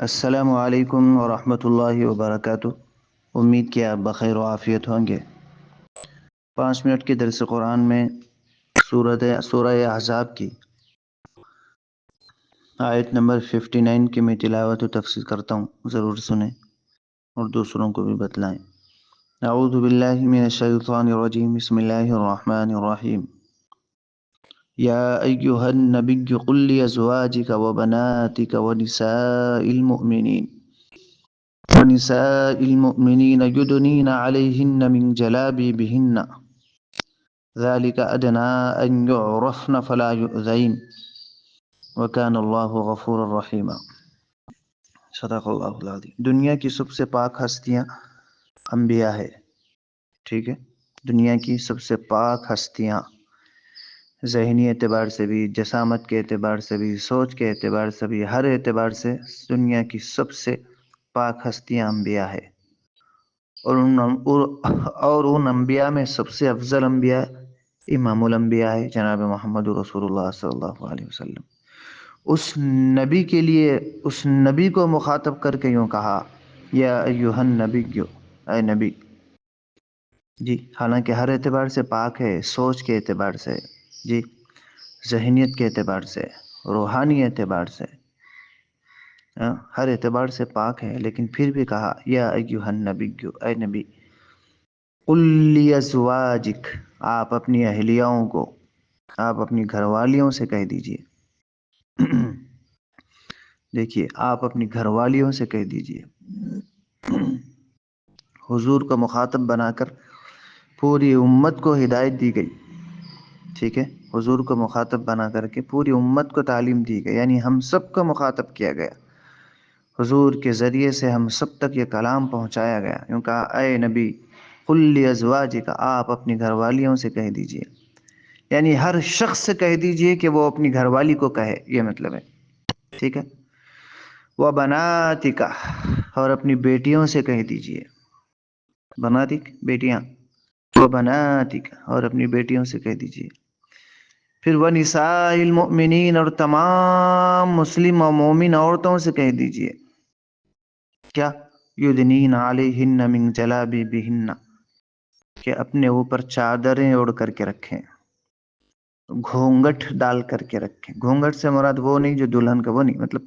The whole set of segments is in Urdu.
السلام علیکم ورحمۃ اللہ وبرکاتہ۔ امید کہ آپ بخیر و عافیت ہوں گے۔ 5 منٹ کے درس قرآن میں سورہ احزاب کی آیت نمبر 59 کی میں تلاوت و تفسیر کرتا ہوں، ضرور سنیں اور دوسروں کو بھی بتلائیں۔ اعوذ باللہ من الشیطان الرجیم، بسم اللہ الرحمن الرحیم۔ یا ایہا النبی قل لازواجک وبناتک ونساء المؤمنين يدنين عليهن من جلابيبهن ذلك أدنى أن يعرفن فلا يؤذين وكان الله غفورا رحيما۔ صدق اللہ العظیم۔ دنیا کی سب سے پاک ہستیاں انبیاء ہے، ٹھیک ہے؟ دنیا کی سب سے پاک ہستیاں، ذہنی اعتبار سے بھی، جسامت کے اعتبار سے بھی، سوچ کے اعتبار سے بھی، ہر اعتبار سے دنیا کی سب سے پاک ہستیاں انبیاء ہے۔ اور ان انبیاء میں سب سے افضل انبیاء امام الانبیاء ہے، جناب محمد رسول اللہ صلی اللہ علیہ وسلم۔ اس نبی کے لیے، اس نبی کو مخاطب کر کے یوں کہا، یا ایہا النبی، اے نبی جی، حالانکہ ہر اعتبار سے پاک ہے، سوچ کے اعتبار سے جی، ذہنیت کے اعتبار سے، روحانی اعتبار سے، ہر اعتبار سے پاک ہے، لیکن پھر بھی کہا یا ایہا النبی، اے نبی، قل لازواجک، آپ اپنی اہلیاؤں کو، آپ اپنی گھر والیوں سے کہہ دیجئے۔ دیکھیے، آپ اپنی گھر والیوں سے کہہ دیجئے۔ حضور کو مخاطب بنا کر پوری امت کو ہدایت دی گئی، ٹھیک ہے؟ حضور کو مخاطب بنا کر کے پوری امت کو تعلیم دی گئی، یعنی ہم سب کو مخاطب کیا گیا۔ حضور کے ذریعے سے ہم سب تک یہ کلام پہنچایا گیا، یوں کہا، اے نبی قل لازواجک، آپ اپنی گھر والیوں سے کہہ دیجئے، یعنی ہر شخص سے کہہ دیجئے کہ وہ اپنی گھر والی کو کہے، یہ مطلب ہے، ٹھیک ہے؟ وبناتک، اور اپنی بیٹیوں سے کہہ دیجئے، بناتک بیٹیاں، وبناتک، اور اپنی بیٹیوں سے کہہ دیجئے۔ پھر ونساء المؤمنین، اور تمام مسلم و مومن عورتوں سے کہہ دیجئے، کیا؟ یدنین علیہن من جلابیبہن، کہ اپنے اوپر چادریں اوڑھ کر کے رکھیں، گھونگٹ ڈال کر کے رکھیں۔ گھونگٹ سے مراد وہ نہیں جو دلہن کا، وہ نہیں، مطلب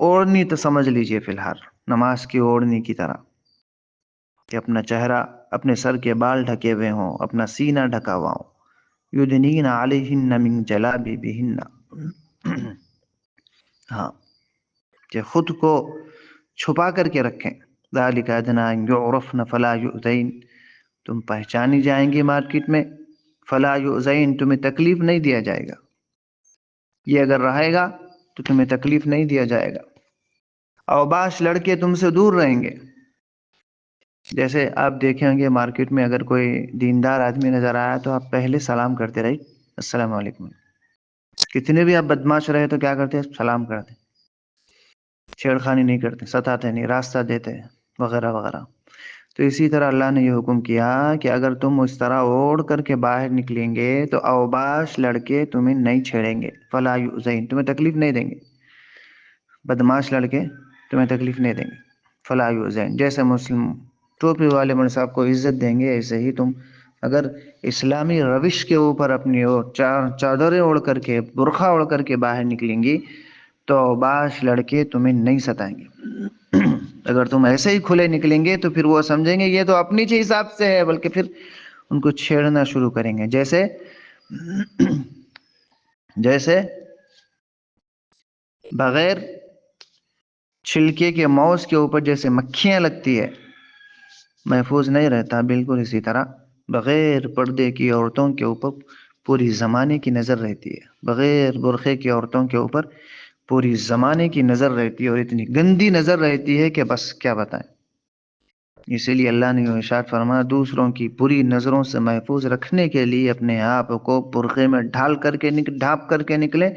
اوڑھنی تو سمجھ لیجئے فی الحال نماز کی اوڑھنی کی طرح، کہ اپنا چہرہ، اپنے سر کے بال ڈھکے ہوئے ہوں، اپنا سینہ ڈھکا ہوا ہو۔ یدنین علیہن من جلابیبہن، ہاں، کہ خود کو چھپا کر کے رکھیں۔ ذالک ادنی ان یعرفن فلا یؤذین، تم پہچانی جائیں گی مارکیٹ میں، فلا یؤذین، تمہیں تکلیف نہیں دیا جائے گا، یہ اگر رہے گا تو تمہیں تکلیف نہیں دیا جائے گا۔ اوباش لڑکے تم سے دور رہیں گے۔ جیسے آپ دیکھیں گے مارکیٹ میں اگر کوئی دیندار آدمی نظر آیا تو آپ پہلے سلام کرتے رہے، السلام علیکم۔ کتنے بھی آپ بدماش رہے تو کیا کرتے ہیں؟ سلام کرتے، چھیڑخانی نہیں کرتے، ستاتے نہیں، راستہ دیتے ہیں، وغیرہ وغیرہ۔ تو اسی طرح اللہ نے یہ حکم کیا کہ اگر تم اس طرح اوڑھ کر کے باہر نکلیں گے تو اوباش لڑکے تمہیں نہیں چھیڑیں گے، فلا یؤذین، تمہیں تکلیف نہیں دیں گے، بدماش لڑکے تمہیں تکلیف نہیں دیں گے، فلا یؤذین۔ جیسے مسلم ٹوپی والے مولوی صاحب کو عزت دیں گے، ایسے ہی تم اگر اسلامی روش کے اوپر اپنی چادریں اوڑھ کر کے، برقع اوڑھ کر کے باہر نکلیں گی تو اوباش لڑکے تمہیں نہیں ستائیں گے۔ اگر تم ایسے ہی کھلے نکلیں گے تو پھر وہ سمجھیں گے یہ تو اپنی ہی حساب سے ہے، بلکہ پھر ان کو چھیڑنا شروع کریں گے۔ جیسے بغیر چھلکے کے موز کے اوپر جیسے مکھیاں لگتی ہے، محفوظ نہیں رہتا، بالکل اسی طرح بغیر پردے کی عورتوں کے اوپر پوری زمانے کی نظر رہتی ہے، بغیر برقعے کی عورتوں کے اوپر پوری زمانے کی نظر رہتی ہے، اور اتنی گندی نظر رہتی ہے کہ بس کیا بتائیں۔ اسی لیے اللہ نے ارشاد فرمایا، دوسروں کی بری نظروں سے محفوظ رکھنے کے لیے اپنے آپ کو برقعے میں ڈھانپ کر کے نکلیں،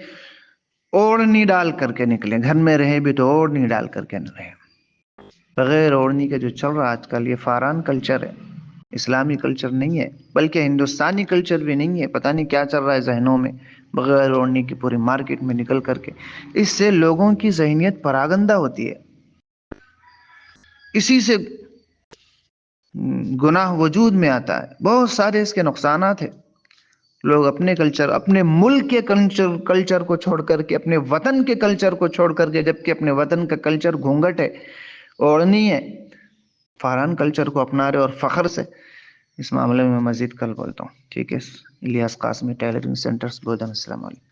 اوڑھنی ڈال کر کے نکلیں۔ گھر میں رہے بھی تو اوڑھنی ڈال کر کے نہ رہیں۔ بغیر اوڑھنی کا جو چل رہا آج کل، یہ فاران کلچر ہے، اسلامی کلچر نہیں ہے، بلکہ ہندوستانی کلچر بھی نہیں ہے. پتہ نہیں کیا چل رہا ہے ذہنوں میں، بغیر اوڑھنے کی پوری مارکیٹ میں نکل کر کے. اس سے لوگوں کی ذہنیت پراگندہ ہوتی ہے، اسی سے گناہ وجود میں آتا ہے. بہت سارے اس کے نقصانات ہیں. لوگ اپنے کلچر، اپنے ملک کے کلچر کو چھوڑ کر کے، اپنے وطن کے کلچر کو چھوڑ کر کے، جبکہ اپنے وطن کا کلچر گھونگھٹ ہے، اوڑھنی ہے، فارن کلچر کو اپنا رہے اور فخر سے. اس معاملے میں مزید کل بولتا ہوں. ٹھیک ہے؟ Ilyas Qasmi, tailoring centres, Bodhan. السلام علیکم.